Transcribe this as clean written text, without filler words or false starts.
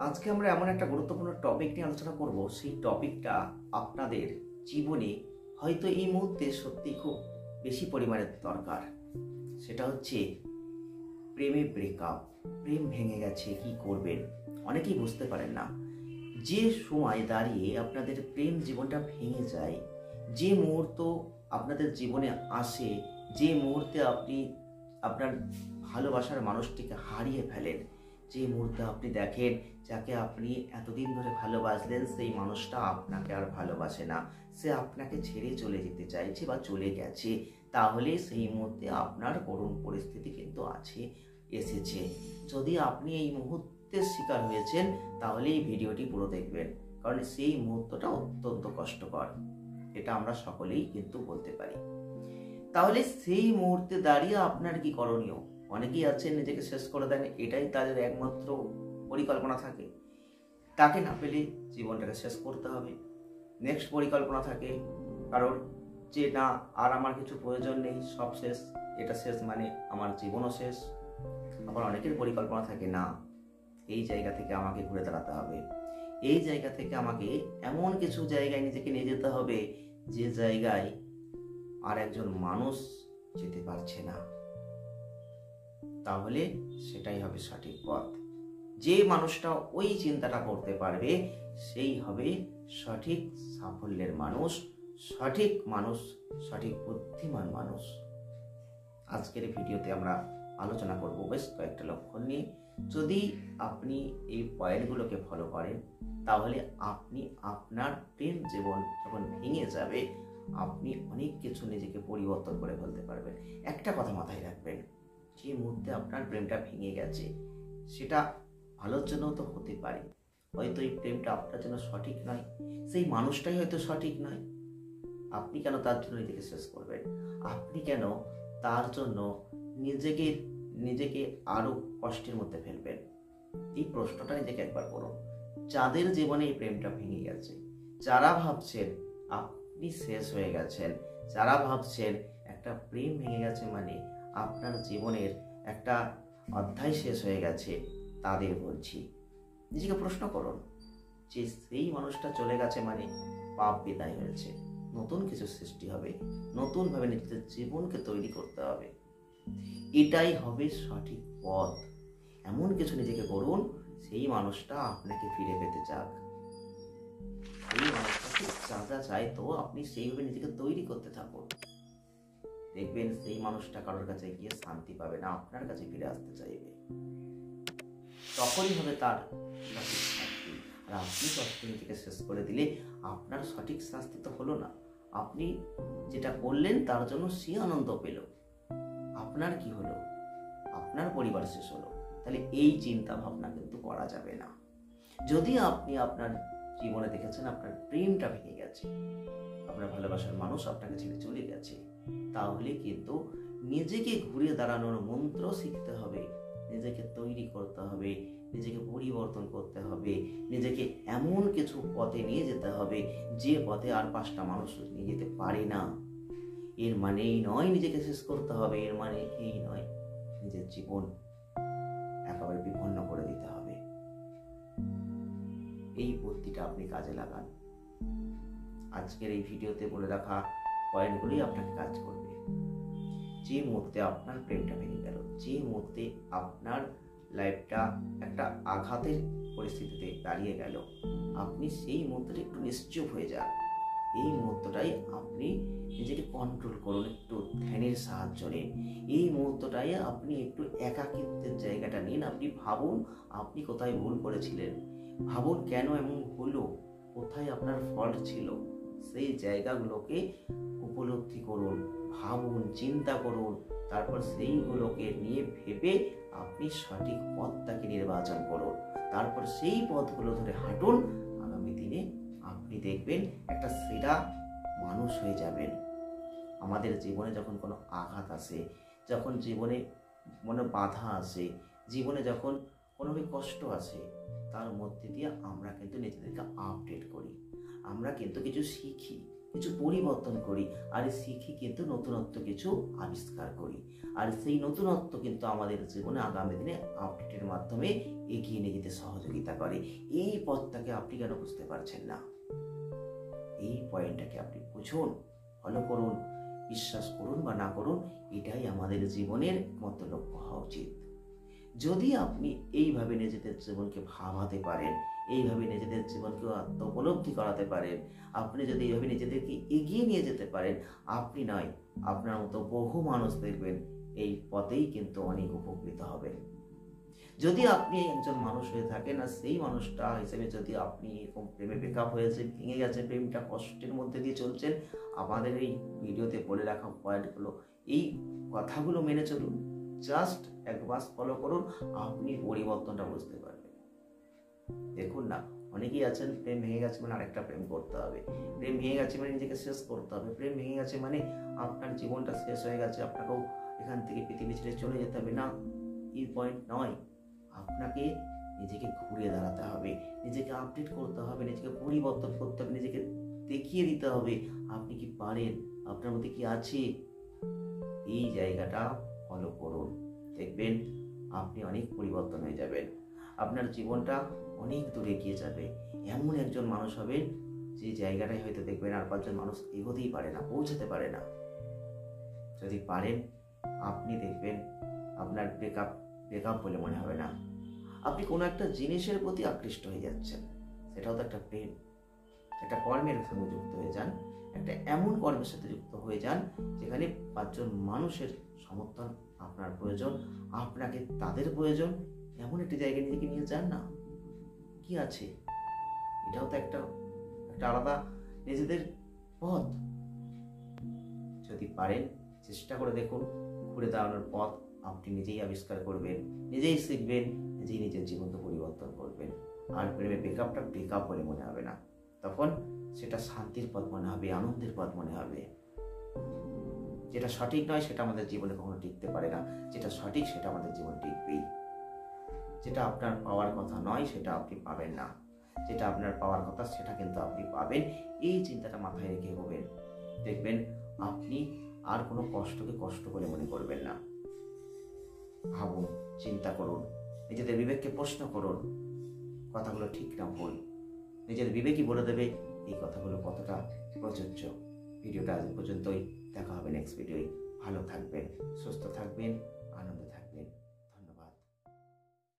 আজকে আমরা এমন একটা গুরুত্বপূর্ণ টপিক নিয়ে আলোচনা করব। সেই টপিকটা আপনাদের জীবনে হয়তো এই মুহূর্তে সত্যি খুব বেশি পরিমাণে দরকার। সেটা হচ্ছে প্রেমে ব্রেকআপ। প্রেম ভেঙে গেছে, কি করবেন? অনেকেই বুঝতে পারেন না। যে সময় দাঁড়িয়ে আপনাদের প্রেম জীবনটা ভেঙে যায়, যে মুহূর্ত আপনাদের জীবনে আসে, যে মুহূর্তে আপনি আপনার ভালোবাসার মানুষটিকে হারিয়ে ফেলেন, যে মুহূর্তে আপনি দেখেন যাকে আপনি এতদিন ধরে ভালোবাসলেন সেই মানুষটা আপনাকে আর ভালোবাসে না, সে আপনাকে ছেড়ে চলে যেতে চাইছে বা চলে গেছে, তাহলে সেই মুহূর্তে আপনার করুণ পরিস্থিতি কিন্তু এসেছে। যদি আপনি এই মুহূর্তের শিকার হয়েছেন তাহলে এই ভিডিওটি পুরো দেখবেন, কারণ সেই মুহূর্তটা অত্যন্ত কষ্টকর। এটা আমরা সকলেই কিন্তু বলতে পারি। তাহলে সেই মুহূর্তে দাঁড়িয়ে আপনার কি করণীয়? অনেকেই আছেন নিজেকে শেষ করে দেন, এটাই তাদের একমাত্র পরিকল্পনা থাকে। তাকে না পেলে জীবনটাকে শেষ করতে হবে। নেক্সট পরিকল্পনা থাকে কারণ যে না, আর আমার কিছু প্রয়োজন নেই, সব শেষ, এটা শেষ মানে আমার জীবনও শেষ। আবার অনেকের পরিকল্পনা থাকে না, এই জায়গা থেকে আমাকে ঘুরে দাঁড়াতে হবে, এই জায়গা থেকে আমাকে এমন কিছু জায়গায় নিজেকে নিয়ে যেতে হবে যে জায়গায় আর একজন মানুষ যেতে পারছে না, তাহলে সেটাই হবে সঠিক পথ। যে মানুষটা ওই চিন্তাটা করতে পারবে সেই হবে সঠিক সাফল্যের মানুষ, সঠিক মানুষ, সঠিক বুদ্ধিমান মানুষ। আজকের ভিডিওতে আমরা আলোচনা করব বেশ কয়েকটা লক্ষণ নিয়ে। যদি আপনি এই পয়েন্টগুলোকে ফলো করেন তাহলে আপনি আপনার প্রেম জীবন যখন ভেঙে যাবে আপনি অনেক কিছু নিজেকে পরিবর্তন করে ফেলতে পারবেন। একটা কথা মাথায় রাখবেন, যে মুহূর্তে আপনার প্রেমটা ভেঙে গেছে সেটা ভালোর জন্য তো হতে পারে, হয়তো এই প্রেমটা আপনার জন্য সঠিক নয়, সেই মানুষটাই হয়তো সঠিক নয়। আপনি কেন তার জন্য নিজেকে শেষ করবেন? আপনি কেন তার জন্য নিজেকে আরো কষ্টের মধ্যে ফেলবেন? এই প্রশ্নটা নিজেকে একবার করুন। যাদের জীবনে এই প্রেমটা ভেঙে গেছে, যারা ভাবছেন আপনি শেষ হয়ে গেছেন, যারা ভাবছেন একটা প্রেম ভেঙে গেছে মানে আপনার জীবনের একটা অধ্যায় শেষ হয়ে গেছে, তাদের বলছি নিজেকে প্রশ্ন করুন যে সেই মানুষটা চলে গেছে মানে পাপ বিদায় হয়েছে, নতুন কিছু সৃষ্টি হবে, নতুনভাবে নিজেদের জীবনকে তৈরি করতে হবে, এটাই হবে সঠিক পথ। এমন কিছু নিজেকে করুন সেই মানুষটা আপনাকে ফিরে পেতে চাক, সেই মানুষটাকে যা চায় তো আপনি সেইভাবে নিজেকে তৈরি করতে থাকুন। দেখবেন সেই মানুষটা কারোর কাছে গিয়ে শান্তি পাবে না, আপনার কাছে ফিরে আসতে চাইবে, তখনই হবে তার সঠিক শাস্তি। আর আপনি কষ্টে নিজেকে শেষ করে দিলে আপনার সঠিক শাস্তি তো হলো না। আপনি যেটা করলেন তার জন্য সে আনন্দ পেল, আপনার কি হলো? আপনার পরিবার শেষ হলো। তাহলে এই চিন্তা ভাবনা কিন্তু করা যাবে না। যদি আপনি আপনার জীবনে দেখেছেন আপনার প্রেমটা ভেঙে গেছে, আপনার ভালোবাসার মানুষ আপনাকে ছেড়ে চলে গেছে, তাহলে কিন্তু নিজেকে ঘুরে দাঁড়ানোর মন্ত্র শিখতে হবে, নিজেকে তৈরি করতে হবে, নিজেকে পরিবর্তন করতে হবে, নিজেকে এমন কিছু পথে নিয়ে যেতে হবে যে পথে আর 5টা মানুষ নিয়ে যেতে পারে না। এর মানে এই নয় নিজেকে শেষ করতে হবে, এর মানে এই নয় নিজের জীবন একেবারে বিপন্ন করে দিতে হবে। এই বুদ্ধিটা আপনি কাজে লাগান। আজকের এই ভিডিওতে বলে রাখা পয়েন্টগুলোই আপনাকে কাজ করবে। যে মুহূর্তে আপনার প্রেমটা ভেঙে গেল, যে মুহূর্তে আপনার লাইফটা একটা আঘাতের পরিস্থিতিতে দাঁড়িয়ে গেল, আপনি সেই মুহূর্তটা একটু নিশ্চুপ হয়ে যান। এই মুহূর্তটাই আপনি নিজেকে কন্ট্রোল করুন, একটু ধ্যানের সাহায্য নিন। এই মুহূর্তটাই আপনি একটু একাকিত্বের জায়গাটা নিন। আপনি ভাবুন আপনি কোথায় ভুল করেছিলেন, ভাবুন কেন এমন হলো, কোথায় আপনার ফল্ট ছিল, সেই জায়গাগুলোকে উপলব্ধি করুন, ভাবুন, চিন্তা করুন, তারপর সেইগুলোকে নিয়ে ভেবে আপনি সঠিক পথটাকে নির্বাচন করুন, তারপর সেই পথগুলো ধরে হাঁটুন। আগামী দিনে আপনি দেখবেন একটা সেরা মানুষ হয়ে যাবেন। আমাদের জীবনে যখন কোনো আঘাত আসে, যখন জীবনে মনে বাধা আসে, জীবনে যখন কোনোভাবে কষ্ট আসে, তার মধ্যে দিয়ে আমরা কিন্তু নিজেদেরকে আপডেট করি, আমরা কিন্তু কিছু শিখি, কিছু পরিবর্তন করি, আর শিখে কিন্তু নতুনত্ব কিছু আবিষ্কার করি। আর সেই নতুনত্ব কিন্তু আমাদের জীবনে আগামী দিনে আপডেটের মাধ্যমে এগিয়ে নিয়ে যেতে সহযোগিতা করে। এই পথটাকে আপনি কেন বুঝতে পারছেন না? এই পয়েন্টটাকে আপনি বুঝুন, ফলো করুন, বিশ্বাস করুন বা না করুন, এটাই আমাদের জীবনের একমাত্র লক্ষ্য হওয়া উচিত। যদি আপনি এইভাবে নিজেদের জীবনকে ভাবাতে পারেন, এইভাবে নিজেদের জীবনকে আত্ম উপলব্ধি করাতে পারেন, আপনি যদি এইভাবে নিজেদেরকে এগিয়ে নিয়ে যেতে পারেন, আপনি নয়, আপনার মতো বহু মানুষ দেখবেন এই পথেই কিন্তু অনেক উপকৃত হবেন। যদি আপনি একজন মানুষ হয়ে থাকেন আর সেই মানুষটা হিসেবে যদি আপনি এরকম প্রেমে ব্রেকআপ হয়েছে, ভেঙে গেছে, প্রেমটা কষ্টের মধ্যে দিয়ে চলছেন, আমাদের এই ভিডিওতে বলে রাখা পয়েন্টগুলো, এই কথাগুলো মেনে চলুন, জাস্ট একবার ফলো করুন, আপনি পরিবর্তনটা বুঝতে পারবেন। দেখুন না, অনেকেই আছেন প্রেম ভেঙে গেছে মানে আরেকটা প্রেম করতে হবে, প্রেম ভেঙে গেছে মানে নিজেকে শেষ করতে হবে, প্রেম ভেঙে গেছে মানে আপনার জীবনটা শেষ হয়ে গেছে, আপনাকেও এখান থেকে পৃথিবী ছেড়ে চলে যেতে হবে। না, এই পয়েন্ট নয়। আপনাকে নিজেকে ঘুরে দাঁড়াতে হবে, নিজেকে আপডেট করতে হবে, নিজেকে পরিবর্তন করতে হবে, নিজেকে দেখিয়ে দিতে হবে আপনি কি পারেন, আপনার মধ্যে কি আছে। এই জায়গাটা ফলো করুন, দেখবেন আপনি অনেক পরিবর্তন হয়ে যাবেন, আপনার জীবনটা অনেক দূরে এগিয়ে যাবে। এমন একজন মানুষ হবেন যে জায়গাটায় হয়তো দেখবেন আর 5 জন মানুষ এগোতেই পারে না, পৌঁছাতে পারে না। যদি পারেন, আপনি দেখবেন আপনার ব্রেকআপ বলে মনে হবে না। আপনি কোনো একটা জিনিসের প্রতি আকৃষ্ট হয়ে যাচ্ছেন, সেটাও তো একটা প্রেম। একটা কর্মের সঙ্গে যুক্ত হয়ে যান, একটা এমন কর্মের সাথে যুক্ত হয়ে যান যেখানে 5 জন মানুষের সমর্থন আপনার প্রয়োজন, আপনাকে তাদের প্রয়োজন। এমন একটি জায়গায় নিজেকে নিয়ে যান না, কি আছে, এটাও তো একটা আলাদা নিজেদের পথ। যদি পারেন চেষ্টা করে দেখুন, ঘুরে দাঁড়ানোর পথ আপনি নিজেই আবিষ্কার করবেন, নিজেই শিখবেন, নিজেই নিজের জীবনকে পরিবর্তন করবেন। আর প্রেমে ব্রেকআপটা ব্রেকআপ বলে মনে হবে না, তখন সেটা শান্তির পথ মনে হবে, আনন্দের পথ মনে হবে। যেটা সঠিক নয় সেটা আমাদের জীবনে কখনো টিকতে পারে না, যেটা সঠিক সেটা আমাদের জীবনে টিকবেই। যেটা আপনার পাওয়ার কথা নয় সেটা আপনি পাবেন না, যেটা আপনার পাওয়ার কথা সেটা কিন্তু আপনি পাবেন। এই চিন্তাটা মাথায় রেখে এগোবেন, দেখবেন আপনি আর কোনো কষ্টকে কষ্ট বলে মনে করবেন না। ভাবুন, চিন্তা করুন, নিজেদের বিবেককে প্রশ্ন করুন, কথাগুলো ঠিক না ভুল, নিজের বিবেকই বলে দেবে এই কথাগুলো কতটা প্রযোজ্য। ভিডিওটা আজ পর্যন্তই, দেখা হবে নেক্সট ভিডিওয়। ভালো থাকবেন, সুস্থ থাকবেন।